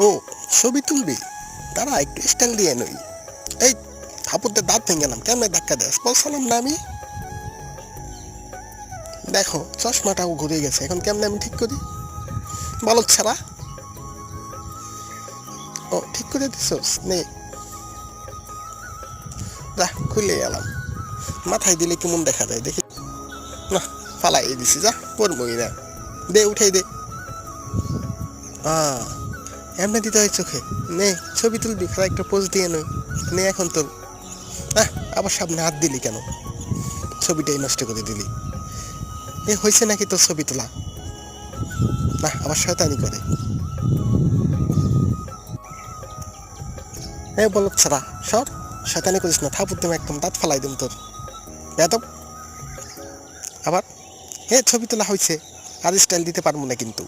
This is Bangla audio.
ও, ছবি তুলবি? তারা একটু স্টাইল দিয়ে নই। এই হাপুরতে দাঁত ভেঙে গেলাম, কেমনে ধাক্কা দেয় বলছিলাম না আমি। দেখো চশমাটাও ঘুরে গেছে, এখন কেমনে আমি ঠিক করি? বলত ছাড়া। ও ঠিক করে দিছোস নে, যা খুলে গেলাম। মাথায় দিলে কেমন দেখা যায় দেখি। না, ফালাই দিছি, যা পড়বই না। দে উঠাই দে। এমনি দিতে হয় চোখে। নে ছবি তুলবি, খারাপ একটা পোজ দিয়ে নই। নে এখন তোর। আবার সামনে হাত দিলি কেন? ছবিটাই নষ্ট করে দিলি। এ হয়েছে নাকি তোর ছবি তোলা? না, আবার শয়তানি করে। এ বলত ছাড়া সর, শয়তানি করিস না, থাপুর তুমি একদম দাঁত ফালাই দিম তোর। বেদব। আবার ছবি তোলা হয়েছে, আর স্টাইল দিতে পারবো না কিন্তু।